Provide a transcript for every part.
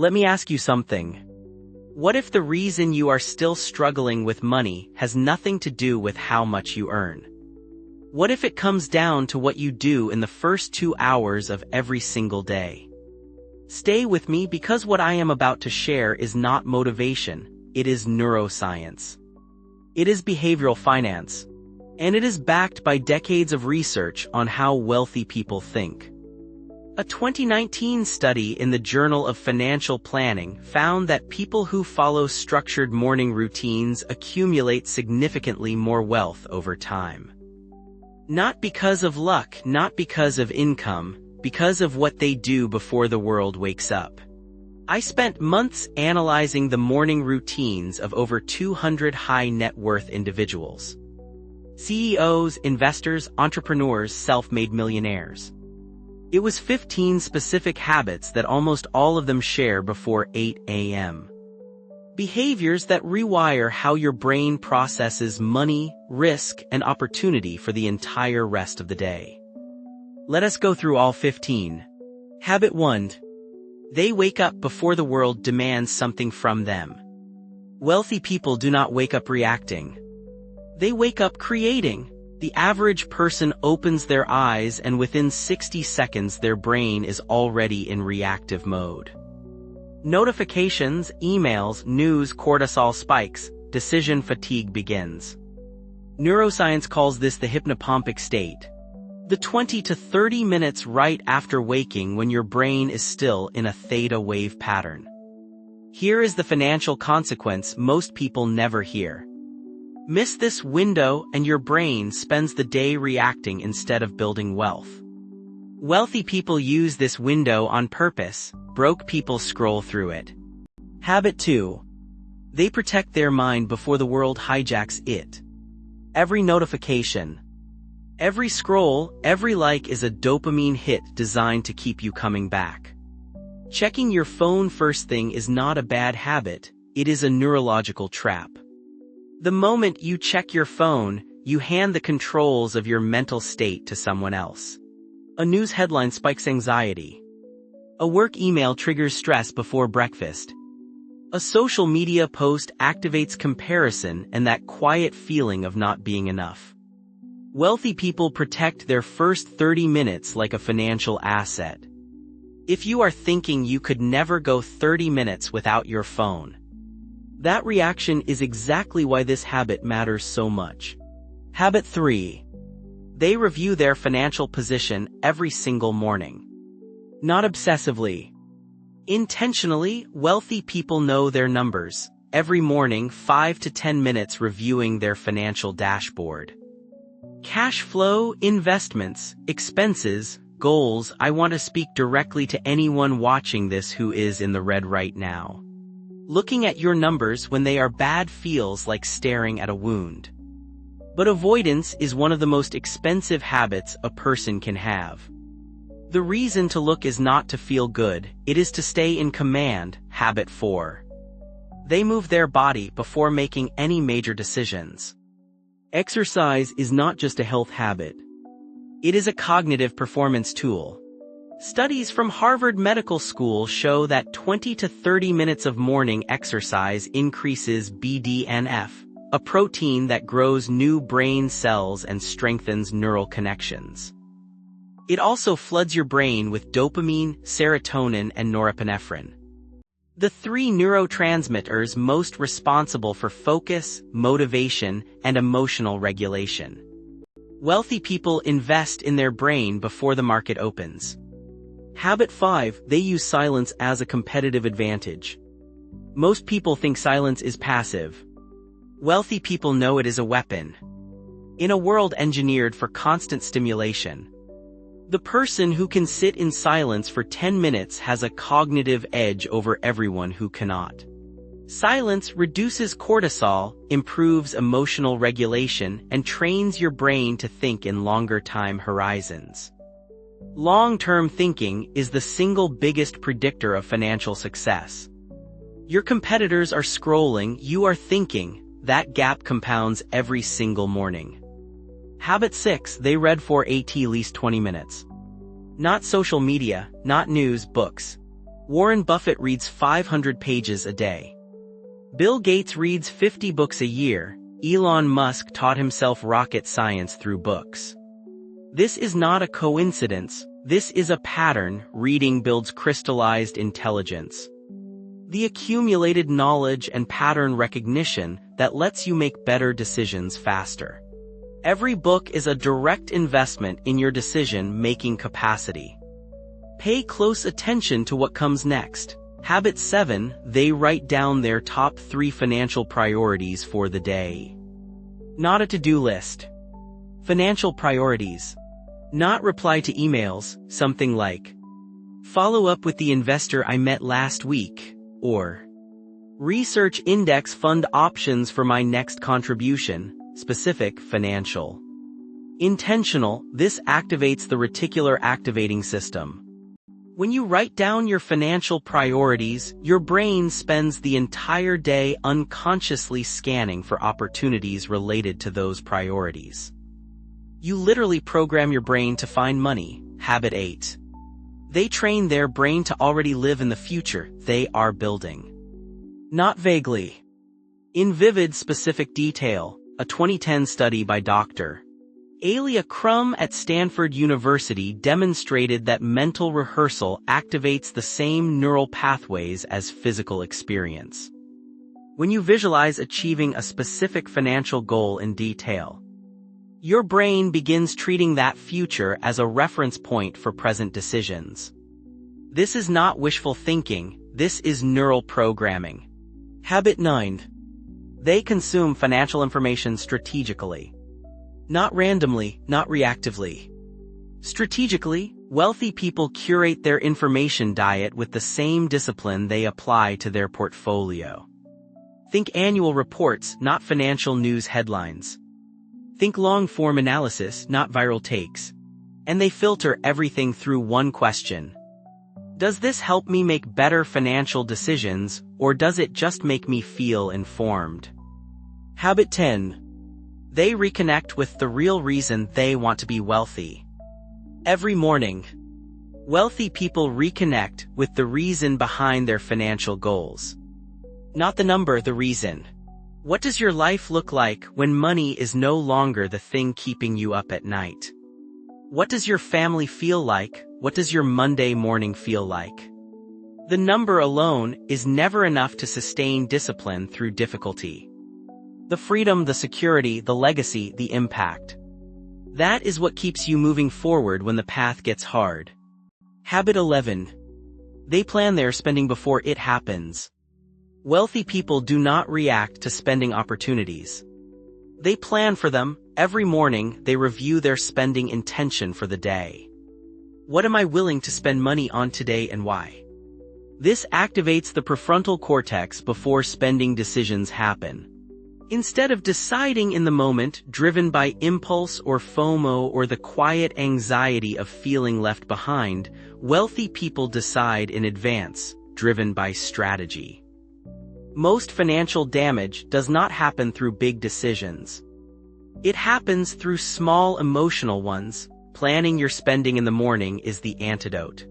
Let me ask you something. What if the reason you are still struggling with money has nothing to do with how much you earn? What if it comes down to what you do in the first 2 hours of every single day? Stay with me because what I am about to share is not motivation, it is neuroscience. It is behavioral finance. And it is backed by decades of research on how wealthy people think. A 2019 study in the Journal of Financial Planning found that people who follow structured morning routines accumulate significantly more wealth over time. Not because of luck, not because of income, because of what they do before the world wakes up. I spent months analyzing the morning routines of over 200 high net worth individuals. CEOs, investors, entrepreneurs, self-made millionaires. It was 15 specific habits that almost all of them share before 8 a.m. Behaviors that rewire how your brain processes money, risk, and opportunity for the entire rest of the day. Let us go through all 15. Habit 1. They wake up before the world demands something from them. Wealthy people do not wake up reacting. They wake up creating. The average person opens their eyes and within 60 seconds their brain is already in reactive mode. Notifications, emails, news, cortisol spikes, decision fatigue begins. Neuroscience calls this the hypnopompic state. The 20 to 30 minutes right after waking when your brain is still in a theta wave pattern. Here is the financial consequence most people never hear. Miss this window and your brain spends the day reacting instead of building wealth. Wealthy people use this window on purpose, broke people scroll through it. Habit 2. They protect their mind before the world hijacks it. Every notification, every scroll, every like is a dopamine hit designed to keep you coming back. Checking your phone first thing is not a bad habit, it is a neurological trap. The moment you check your phone, you hand the controls of your mental state to someone else. A news headline spikes anxiety. A work email triggers stress before breakfast. A social media post activates comparison and that quiet feeling of not being enough. Wealthy people protect their first 30 minutes like a financial asset. If you are thinking you could never go 30 minutes without your phone, that reaction is exactly why this habit matters so much. Habit 3. They review their financial position every single morning. Not obsessively. Intentionally, wealthy people know their numbers. Every morning, 5 to 10 minutes reviewing their financial dashboard. Cash flow, investments, expenses, goals. I want to speak directly to anyone watching this who is in the red right now. Looking at your numbers when they are bad feels like staring at a wound. But avoidance is one of the most expensive habits a person can have. The reason to look is not to feel good, it is to stay in command. Habit 4. They move their body before making any major decisions. Exercise is not just a health habit. It is a cognitive performance tool. Studies from Harvard Medical School show that 20 to 30 minutes of morning exercise increases BDNF, a protein that grows new brain cells and strengthens neural connections. It also floods your brain with dopamine, serotonin, and norepinephrine. The 3 neurotransmitters most responsible for focus, motivation, and emotional regulation. Wealthy people invest in their brain before the market opens. Habit 5. They use silence as a competitive advantage. Most people think silence is passive. Wealthy people know it is a weapon. In a world engineered for constant stimulation, the person who can sit in silence for 10 minutes has a cognitive edge over everyone who cannot. Silence reduces cortisol, improves emotional regulation, and trains your brain to think in longer time horizons. Long-term thinking is the single biggest predictor of financial success. Your competitors are scrolling, you are thinking. That gap compounds every single morning. Habit 6. They read for at least 20 minutes. Not social media, not news, books. Warren Buffett reads 500 pages a day. Bill Gates reads 50 books a year. Elon Musk taught himself rocket science through books. This is not a coincidence. This is a pattern. Reading builds crystallized intelligence. The accumulated knowledge and pattern recognition that lets you make better decisions faster. Every book is a direct investment in your decision-making capacity. Pay close attention to what comes next. Habit 7, they write down their top 3 financial priorities for the day. Not a to-do list. Financial priorities. Not reply to emails, something like, follow up with the investor I met last week, or research index fund options for my next contribution, specific, financial. Intentional, this activates the reticular activating system. When you write down your financial priorities, your brain spends the entire day unconsciously scanning for opportunities related to those priorities. You literally program your brain to find money. Habit 8. They train their brain to already live in the future they are building. Not vaguely. In vivid, specific detail. A 2010 study by Dr. Alia Crum at Stanford University demonstrated that mental rehearsal activates the same neural pathways as physical experience. When you visualize achieving a specific financial goal in detail, your brain begins treating that future as a reference point for present decisions. This is not wishful thinking, this is neural programming. Habit 9. They consume financial information strategically. Not randomly, not reactively. Strategically, wealthy people curate their information diet with the same discipline they apply to their portfolio. Think annual reports, not financial news headlines. Think long-form analysis, not viral takes. And they filter everything through one question. Does this help me make better financial decisions, or does it just make me feel informed? Habit 10. They reconnect with the real reason they want to be wealthy. Every morning, wealthy people reconnect with the reason behind their financial goals. Not the number, the reason. What does your life look like when money is no longer the thing keeping you up at night? What does your family feel like? What does your Monday morning feel like? The number alone is never enough to sustain discipline through difficulty. The freedom, the security, the legacy, the impact. That is what keeps you moving forward when the path gets hard. Habit 11. They plan their spending before it happens. Wealthy people do not react to spending opportunities. They plan for them. Every morning, they review their spending intention for the day. What am I willing to spend money on today and why? This activates the prefrontal cortex before spending decisions happen. Instead of deciding in the moment, driven by impulse or FOMO or the quiet anxiety of feeling left behind, wealthy people decide in advance, driven by strategy. Most financial damage does not happen through big decisions. It happens through small emotional ones. Planning your spending in the morning is the antidote.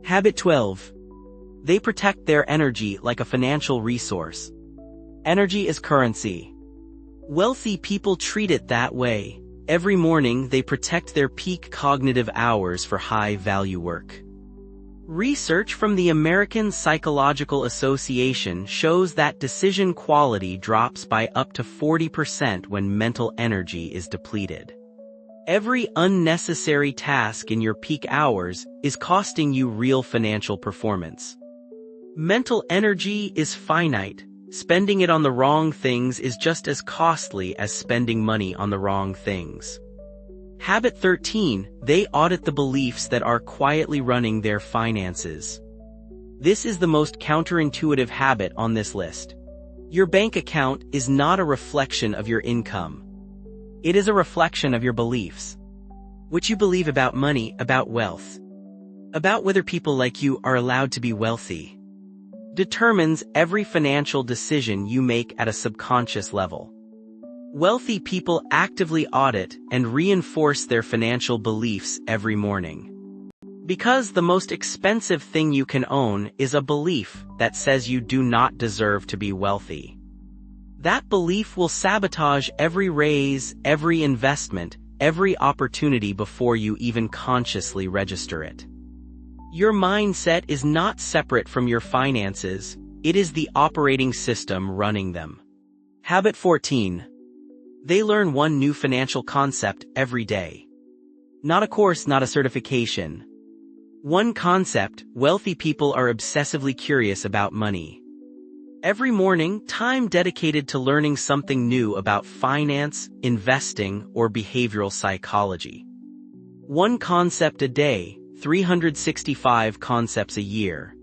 Habit 12. They protect their energy like a financial resource. Energy is currency. Wealthy people treat it that way. Every morning they protect their peak cognitive hours for high-value work. Research from the American Psychological Association shows that decision quality drops by up to 40% when mental energy is depleted. Every unnecessary task in your peak hours is costing you real financial performance. Mental energy is finite. Spending it on the wrong things is just as costly as spending money on the wrong things. Habit 13. They audit the beliefs that are quietly running their finances. This is the most counterintuitive habit on this list. Your bank account is not a reflection of your income. It is a reflection of your beliefs. What you believe about money, about wealth, about whether people like you are allowed to be wealthy, determines every financial decision you make at a subconscious level. Wealthy people actively audit and reinforce their financial beliefs every morning. Because the most expensive thing you can own is a belief that says you do not deserve to be wealthy. That belief will sabotage every raise, every investment, every opportunity before you even consciously register it. Your mindset is not separate from your finances, it is the operating system running them. Habit 14. They learn one new financial concept every day. Not a course, not a certification. One concept: wealthy people are obsessively curious about money. Every morning, time dedicated to learning something new about finance, investing, or behavioral psychology. One concept a day, 365 concepts a year.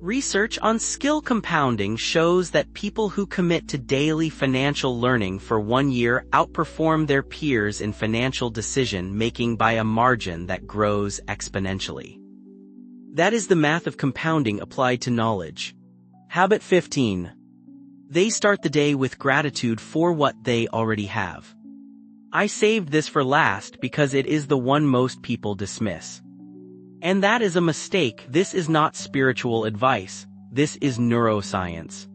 Research on skill compounding shows that people who commit to daily financial learning for 1 year outperform their peers in financial decision-making by a margin that grows exponentially. That is the math of compounding applied to knowledge. Habit 15. They start the day with gratitude for what they already have. I saved this for last because it is the one most people dismiss. And that is a mistake. This is not spiritual advice. This is neuroscience.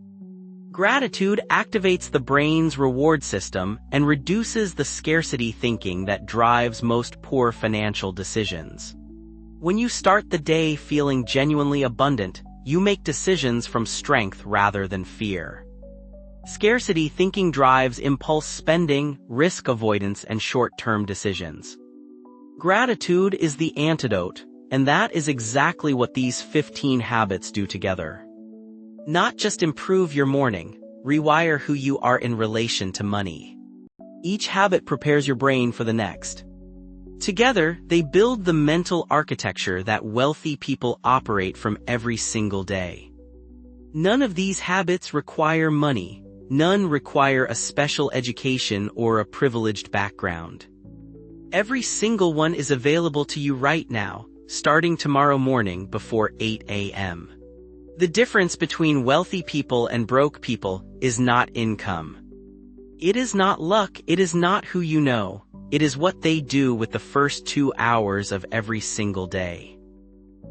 Gratitude activates the brain's reward system and reduces the scarcity thinking that drives most poor financial decisions. When you start the day feeling genuinely abundant, you make decisions from strength rather than fear. Scarcity thinking drives impulse spending, risk avoidance, and short-term decisions. Gratitude is the antidote, and that is exactly what these 15 habits do together. Not just improve your morning, rewire who you are in relation to money. Each habit prepares your brain for the next. Together, they build the mental architecture that wealthy people operate from every single day. None of these habits require money. None require a special education or a privileged background. Every single one is available to you right now, starting tomorrow morning before 8 a.m. The difference between wealthy people and broke people is not income. It is not luck. It is not who you know. It is what they do with the first 2 hours of every single day.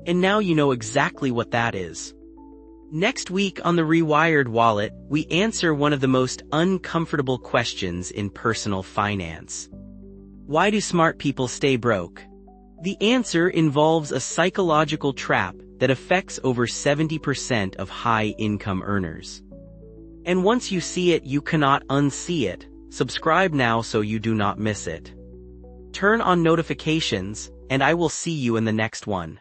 And now you know exactly what that is. Next week on the Rewired Wallet, we answer one of the most uncomfortable questions in personal finance. Why do smart people stay broke? The answer involves a psychological trap that affects over 70% of high-income earners. And once you see it, you cannot unsee it. Subscribe now so you do not miss it. Turn on notifications, and I will see you in the next one.